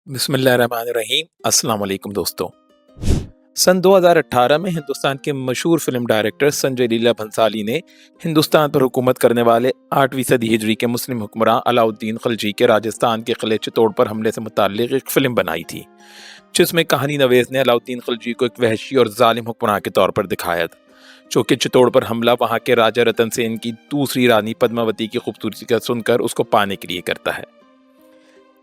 बिस्मिल्लाहिर्रहमानिर्रहीम। अस्सलाम वालेकुम दोस्तों। सन 2018 में हिंदुस्तान के मशहूर फिल्म डायरेक्टर संजय लीला भंसाली ने हिंदुस्तान पर हुकूमत करने वाले 8वीं सदी हिजरी के मुस्लिम हुक्मरान अलाउद्दीन खिलजी के राजस्थान के किले चित्तौड़ पर हमले से मुताल्लिक एक फिल्म बनाई थी, जिसमें कहानी नवेज ने अलाउद्दीन खिलजी को एक वहशी और जालिम हुक्मरान के तौर पर दिखाया था, जो कि चित्तौड़ पर हमला वहाँ के राजा रतन सेन की दूसरी रानी पद्मावती की खूबसूरती का सुनकर उसको पाने के लिए करता है।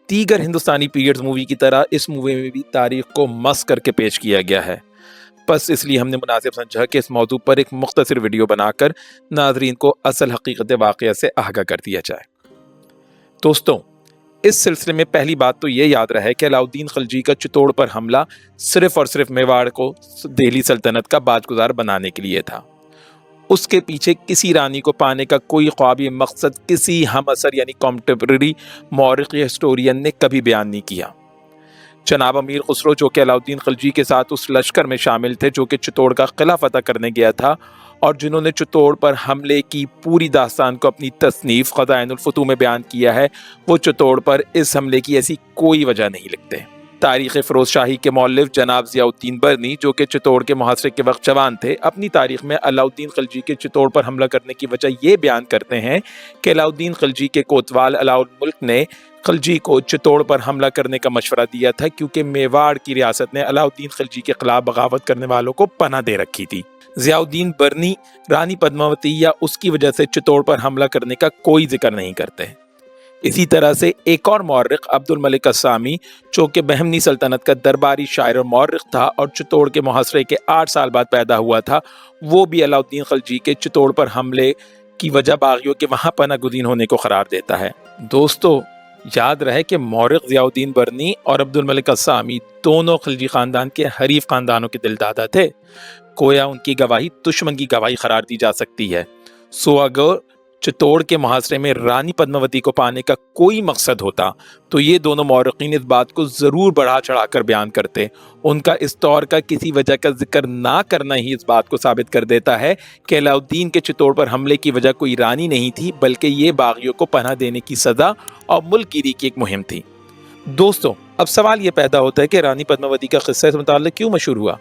दीगर हिंदुस्तानी पीरियड्स मूवी की तरह इस मूवी में भी तारीख को मस करके पेश किया गया है। बस इसलिए हमने मुनासिब समझा कि इस मौजू पर एक मुख्तसर वीडियो बनाकर नाजरीन को असल हकीकत वाक़या से आगाह कर दिया जाए। दोस्तों, इस सिलसिले में पहली बात तो ये याद रहे कि अलाउद्दीन खिलजी का चित्तौड़ पर हमला सिर्फ और सिर्फ मेवाड़ को दिल्ली सल्तनत का बाजगुजार बनाने के लिए था। उसके पीछे किसी रानी को पाने का कोई ख्वाबी मकसद किसी हम असर यानी कॉन्टेम्पररी मौरिख या हिस्टोरियन ने कभी बयान नहीं किया। जनाब अमीर खुसरो, जो कि अलाउद्दीन खिलजी के साथ उस लश्कर में शामिल थे जो कि चित्तौड़ का किला फतह करने गया था और जिन्होंने चित्तौड़ पर हमले की पूरी दास्तान को अपनी तसनीफ ख़ज़ाइनुल फुतूह में बयान किया है, वो चित्तौड़ पर इस हमले की ऐसी कोई वजह नहीं लिखते। तारीख़ फ़िरोज़ शाही के मौलिफ जनाब ज़ियाउद्दीन बरनी, जो कि चित्तौड़ के मुहासरे के वक्त जवान थे, अपनी तारीख़ में अलाउद्दीन खिलजी के चित्तौड़ पर हमला करने की वजह ये बयान करते हैं कि अलाउद्दीन खिलजी के कोतवाल अलाउल मुल्क ने खिलजी को चित्तौड़ पर हमला करने का मशवरा दिया था, क्योंकि मेवाड़ की रियासत ने अलाउद्दीन खिलजी के खिलाफ बगावत करने वालों को पनाह दे रखी थी। ज़ियाउद्दीन बरनी रानी पद्मावती या उसकी वजह से चित्तौड़ पर हमला करने का कोई जिक्र नहीं करते। इसी तरह से एक और मौर्रिख अब्दुल मलिक अस्सामी, जो कि बहमनी सल्तनत का दरबारी शायर और मौर्रिख था और चित्तौड़ के मुहासरे के 8 साल बाद पैदा हुआ था, वो भी अलाउद्दीन खिलजी के चित्तौड़ पर हमले की वजह बागियों के वहाँ पनाह गुज़ीर होने को करार देता है। दोस्तों, याद रहे कि मौर्रिख ज़ियाउद्दीन बरनी और अब्दुल मलिक अस्सामी दोनों खिलजी ख़ानदान के हरीफ ख़ानदानों के दिलदादा थे। गोया उनकी गवाही दुश्मन की गवाही करार दी जा सकती है। सो अगर चित्तौड़ के मुहासरे में रानी पद्मावती को पाने का कोई मकसद होता तो ये दोनों मौरखीन इस बात को ज़रूर बढ़ा चढ़ाकर बयान करते। उनका इस तौर का किसी वजह का जिक्र ना करना ही इस बात को साबित कर देता है कि अलाउद्दीन के चित्तौड़ पर हमले की वजह कोई रानी नहीं थी, बल्कि ये बागियों को पनाह देने की सज़ा और मुल्कगिरी की एक मुहिम थी। दोस्तों, अब सवाल ये पैदा होता है कि रानी पद्मावती का किस्सा इस मुताल्लिक़ क्यों मशहूर हुआ।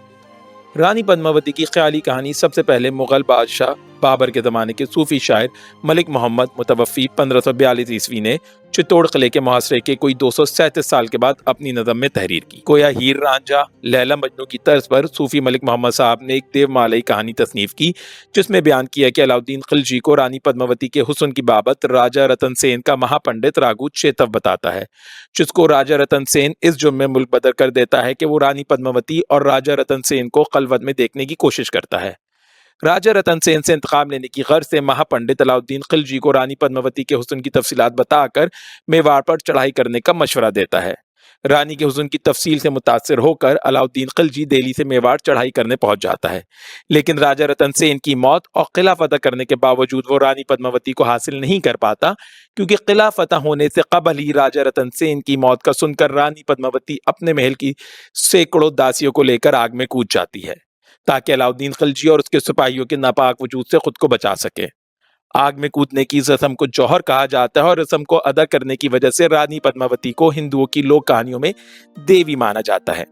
रानी पद्मावती की ख्याली कहानी सबसे पहले मुग़ल बादशाह बाबर के ज़माने के सूफ़ी शायर मलिक मोहम्मद मुतवफ़ी 1542 ईस्वी ने चित्तौड़ किले के मुहासरे के कोई 237 साल के बाद अपनी नज़म में तहरीर की। गोया हीर रांझा लैला मजनू की तर्ज पर सूफ़ी मलिक मोहम्मद साहब ने एक देवमालई कहानी तसनीफ़ की, जिसमें बयान किया कि अलाउद्दीन खिलजी को रानी पद्मावती के हुस्न की बाबत राजा रतन सेन का महापंडित राघु चेतव बताता है, जिसको राजा रतन सेन इस जुर्म में मुल्क बदर कर देता है कि वो रानी पद्मावती और राजा रतन सेन को खलवत में देखने की कोशिश करता है। राजा रतन सेन से इंतकाम लेने की गर्ज से महापंडित अलाउद्दीन खिलजी को रानी पद्मावती के हुस्न की तफसीलात बताकर मेवाड़ पर चढ़ाई करने का मशवरा देता है। रानी के हुस्न की तफसील से मुतासिर होकर अलाउद्दीन खिलजी दिल्ली से मेवाड़ चढ़ाई करने पहुंच जाता है, लेकिन राजा रतन सेन की मौत और किला फतह करने के बावजूद वो रानी पद्मावती को हासिल नहीं कर पाता, क्योंकि किला फतह होने से कबल ही राजा रतन सेन की मौत का सुनकर रानी पद्मावती अपने महल की सैकड़ों दासियों को लेकर आग में कूद जाती है, ताकि अलाउद्दीन खिलजी और उसके सिपाहियों के नापाक वजूद से खुद को बचा सके। आग में कूदने की इस रस्म को जौहर कहा जाता है और रस्म को अदा करने की वजह से रानी पद्मावती को हिंदुओं की लोक कहानियों में देवी माना जाता है।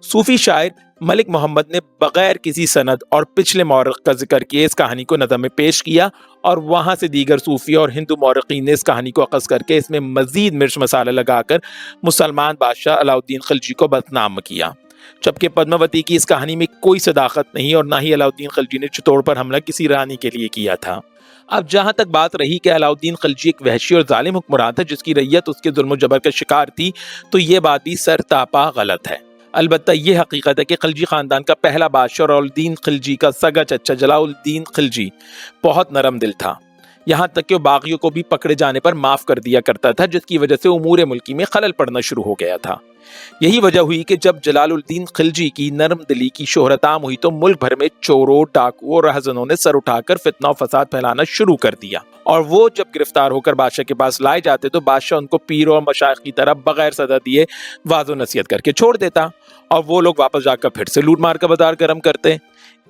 सूफी शायर मलिक मोहम्मद ने बगैर किसी सनद और पिछले मौरख का जिक्र किए इस कहानी को नज़म में पेश किया और वहां से दीगर सूफी और हिंदू मौरखीन ने इस कहानी को अकस करके इसमें मजीद मिर्च मसाला लगाकर मुसलमान बादशाह अलाउद्दीन खिलजी को बदनाम किया, जबकि पद्मावती की इस कहानी में कोई सदाकत नहीं और ना ही अलाउद्दीन खिलजी ने चित्तौड़ पर हमला किसी रानी के लिए किया था। अब जहां तक बात रही कि अलाउद्दीन खिलजी एक वहशी और जालिम हुक्मरान था जिसकी रैयत उसके जुल्म जबर का शिकार थी, तो ये बात भी सरतापा गलत है। अलबत्ता ये हकीकत है कि खिलजी खानदान का पहला बादशाह अलाउद्दीन खिलजी का सगा चचा जलालुद्दीन खिलजी बहुत नरम दिल था, यहाँ तक कि वो बागियों को भी पकड़े जाने पर माफ कर दिया करता था, जिसकी वजह से उमूर मुल्की में खलल पड़ना शुरू हो गया था। यही वजह हुई कि जब जलालुद्दीन खिलजी की नरम दिली की शोहरत आम हुई तो मुल्क भर में चोरों, डाकुओं और रहजनों ने सर उठाकर फितना और फसाद फैलाना शुरू कर दिया, और वो जब गिरफ्तार होकर बादशाह के पास लाए जाते तो बादशाह उनको पीरों और मशाइख की तरह बगैर सजा दिए वाजो नसीहत करके छोड़ देता और वो लोग वापस जाकर फिर से लूट मार का बाजार गर्म करते।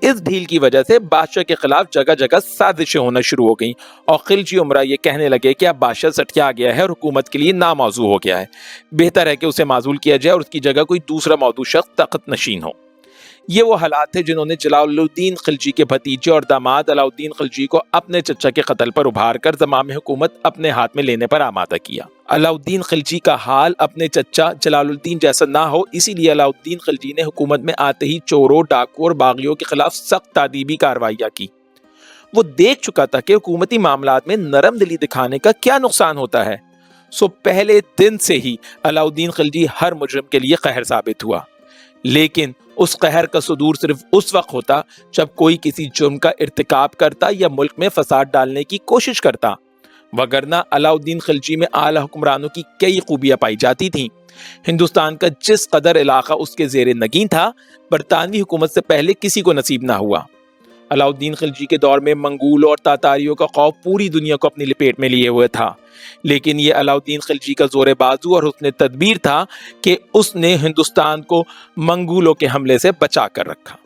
اس ڈھیل کی وجہ سے بادشاہ کے خلاف جگہ جگہ سازشیں ہونا شروع ہو گئیں اور خلجی امراء یہ کہنے لگے کہ اب بادشاہ سٹکیا گیا ہے اور حکومت کے لیے ناموضوع ہو گیا ہے، بہتر ہے کہ اسے معزول کیا جائے اور اس کی جگہ کوئی دوسرا موضوع شخص تخت نشین ہو۔ یہ وہ حالات تھے جنہوں نے جلال الدین خلجی کے بھتیجے اور داماد علاؤالدین خلجی کو اپنے چچا کے قتل پر ابھار کر زمام حکومت اپنے ہاتھ میں لینے پر آمادہ کیا۔ علاؤالدین خلجی کا حال اپنے چچا جلال الدین جیسا نہ ہو، اسی لیے علاؤالدین خلجی نے حکومت میں آتے ہی چوروں، ڈاکو اور باغیوں کے خلاف سخت تادیبی کارروائیاں کی۔ وہ دیکھ چکا تھا کہ حکومتی معاملات میں نرم دلی دکھانے کا کیا نقصان ہوتا ہے، سو پہلے دن سے ہی علاؤالدین خلجی ہر مجرم کے لیے قہر ثابت ہوا۔ لیکن اس قہر کا صدور صرف اس وقت ہوتا جب کوئی کسی جرم کا ارتکاب کرتا یا ملک میں فساد ڈالنے کی کوشش کرتا، وگرنہ علاؤالدین خلجی میں اعلیٰ حکمرانوں کی کئی خوبیاں پائی جاتی تھیں۔ ہندوستان کا جس قدر علاقہ اس کے زیر نگین تھا، برطانوی حکومت سے پہلے کسی کو نصیب نہ ہوا۔ علاؤالدین خلجی کے دور میں منگولوں اور تاتاریوں کا خوف پوری دنیا کو اپنی لپیٹ میں لیے ہوئے تھا، لیکن یہ علاؤالدین خلجی کا زور بازو اور حسن تدبیر تھا کہ اس نے ہندوستان کو منگولوں کے حملے سے بچا کر رکھا۔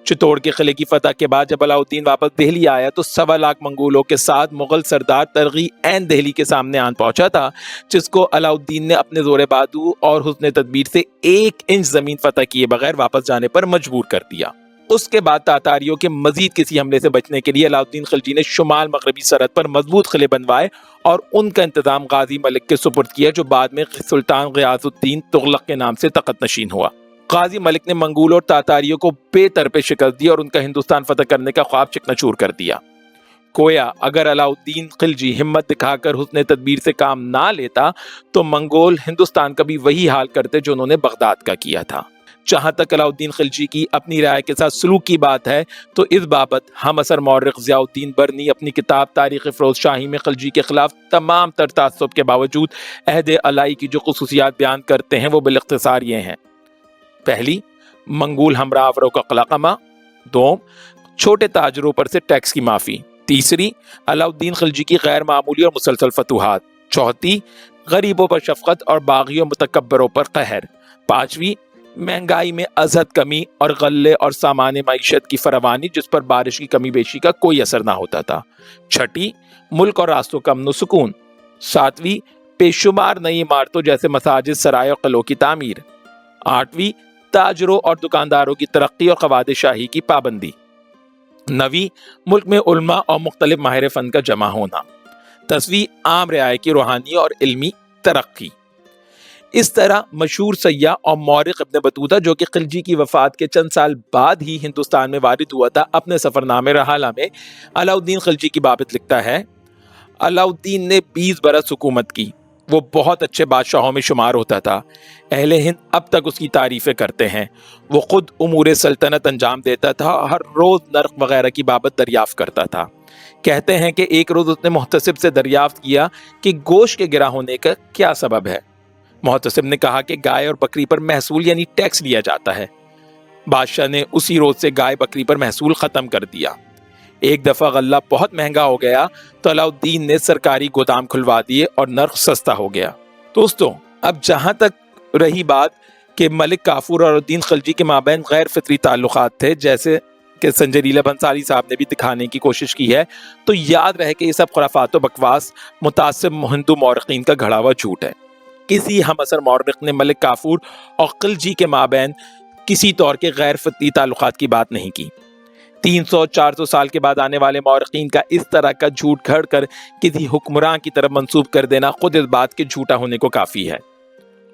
چتور کے قلعے کی فتح کے بعد جب علاؤالدین واپس دہلی آیا تو 1.25 لاکھ منگولوں کے ساتھ مغل سردار ترغی عین دہلی کے سامنے آن پہنچا تھا، جس کو علاؤالدین نے اپنے زور بازو اور حسن تدبیر سے 1 انچ زمین فتح کیے بغیر واپس جانے پر مجبور کر دیا۔ اس کے بعد تاتاریوں کے مزید کسی حملے سے بچنے کے لیے علاؤالدین خلجی نے شمال مغربی سرحد پر مضبوط قلعے بنوائے اور ان کا انتظام غازی ملک کے سپرد کیا، جو بعد میں سلطان غیاث الدین تغلق کے نام سے تخت نشین ہوا۔ غازی ملک نے منگولوں اور تاتاریوں کو بے طرفے شکست دی اور ان کا ہندوستان فتح کرنے کا خواب چکنا چور کر دیا۔ گویا اگر علاؤالدین خلجی ہمت دکھا کر حسن تدبیر سے کام نہ لیتا تو منگول ہندوستان کا بھی وہی حال کرتے جو انہوں نے بغداد کا کیا تھا۔ جہاں تک علاؤالدین خلجی کی اپنی رائے کے ساتھ سلوک کی بات ہے تو اس بابت ہم اثر مورخ ضیاء الدین برنی اپنی کتاب تاریخ فیروز شاہی میں خلجی کے خلاف تمام تر تعصب کے باوجود عہد علائی کی جو خصوصیات بیان کرتے ہیں وہ بالاختصار یہ ہیں: پہلی، منگول ہمراہ آوروں کا قلقمہ۔ دوم، چھوٹے تاجروں پر سے ٹیکس کی معافی۔ تیسری، علاؤالدین خلجی کی غیر معمولی اور مسلسل فتوحات۔ چوتھی، غریبوں پر شفقت اور باغیوں متکبروں پر قہر۔ پانچویں، مہنگائی میں ازحد کمی اور غلے اور سامان معیشت کی فراوانی جس پر بارش کی کمی بیشی کا کوئی اثر نہ ہوتا تھا۔ چھٹی، ملک اور راستوں کا امن و سکون۔ ساتویں، بے شمار نئی عمارتوں جیسے مساجد، سرائے اور قلعوں کی تعمیر۔ آٹھویں، تاجروں اور دکانداروں کی ترقی اور قواد شاہی کی پابندی۔ نویں، ملک میں علماء اور مختلف ماہر فن کا جمع ہونا۔ 10ویں، عام رعایا کی روحانی اور علمی ترقی۔ اس طرح مشہور سیاح اور مورخ ابن بطوطہ، جو کہ خلجی کی وفات کے چند سال بعد ہی ہندوستان میں وارد ہوا تھا، اپنے سفرنامے رحالہ میں علاؤالدین خلجی کی بابت لکھتا ہے: علاؤالدین نے 20 برس حکومت کی، وہ بہت اچھے بادشاہوں میں شمار ہوتا تھا۔ اہل ہند اب تک اس کی تعریفیں کرتے ہیں۔ وہ خود امور سلطنت انجام دیتا تھا، ہر روز نرخ وغیرہ کی بابت دریافت کرتا تھا۔ کہتے ہیں کہ ایک روز اس نے محتسب سے دریافت کیا کہ گوشت کے گرا ہونے کا کیا سبب ہے۔ محتسب نے کہا کہ گائے اور بکری پر محصول یعنی ٹیکس لیا جاتا ہے۔ بادشاہ نے اسی روز سے گائے بکری پر محصول ختم کر دیا۔ ایک دفعہ غلہ بہت مہنگا ہو گیا تو علاؤالدین نے سرکاری گودام کھلوا دیے اور نرخ سستا ہو گیا۔ دوستوں، اب جہاں تک رہی بات کہ ملک کافور اور علاؤالدین خلجی کے مابین غیر فطری تعلقات تھے، جیسے کہ سنجے لیلا بھنسالی صاحب نے بھی دکھانے کی کوشش کی ہے، تو یاد رہے کہ یہ سب خرافات و بکواس متعصب ہندو مورخین کا گھڑا ہوا جھوٹ ہے۔ کسی ہم اثر مورخ نے ملک کافور اور خلجی کے مابین کسی طور کے غیر فطری تعلقات کی بات نہیں کی۔ 300-400 سال کے بعد آنے والے مورخین کا اس طرح کا جھوٹ گھڑ کر کسی حکمران کی طرف منسوب کر دینا خود اس بات کے جھوٹا ہونے کو کافی ہے۔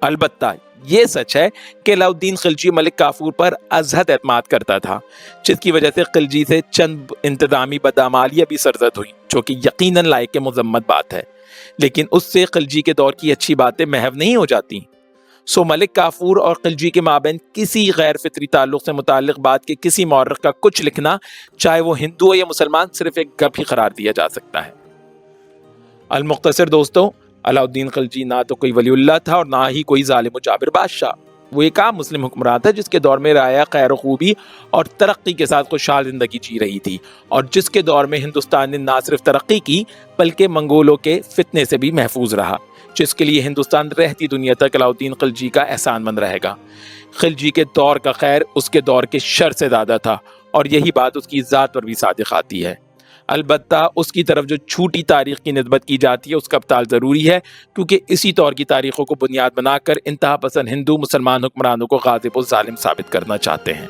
البتہ یہ سچ ہے کہ علاؤالدین خلجی ملک کافور پر ازحد اعتماد کرتا تھا، جس کی وجہ سے خلجی سے چند انتظامی بدعمالیاں بھی سرزد ہوئیں، جو کہ یقیناً لائق مذمت بات ہے، لیکن اس سے خلجی کے دور کی اچھی باتیں محو نہیں ہو جاتی۔ سو ملک کافور اور خلجی کے مابین کسی غیر فطری تعلق سے متعلق بات کے کسی مورخ کا کچھ لکھنا، چاہے وہ ہندو ہو یا مسلمان، صرف ایک گپ ہی قرار دیا جا سکتا ہے۔ المختصر دوستوں، علاؤالدین خلجی نہ تو کوئی ولی اللہ تھا اور نہ ہی کوئی ظالم و جابر بادشاہ۔ وہ ایک عام مسلم حکمران تھا جس کے دور میں رعایا خیر و خوبی اور ترقی کے ساتھ خوشحال زندگی جی رہی تھی، اور جس کے دور میں ہندوستان نے نہ صرف ترقی کی بلکہ منگولوں کے فتنے سے بھی محفوظ رہا، جس کے لیے ہندوستان رہتی دنیا تک علاؤالدین خلجی کا احسان مند رہے گا۔ خلجی کے دور کا خیر اس کے دور کے شر سے زیادہ تھا، اور یہی بات اس کی ذات پر بھی صادق آتی ہے۔ البتہ اس کی طرف جو چھوٹی تاریخ کی نسبت کی جاتی ہے اس کا ابطال ضروری ہے، کیونکہ اسی طور کی تاریخوں کو بنیاد بنا کر انتہا پسند ہندو مسلمان حکمرانوں کو غاضب و ظالم ثابت کرنا چاہتے ہیں۔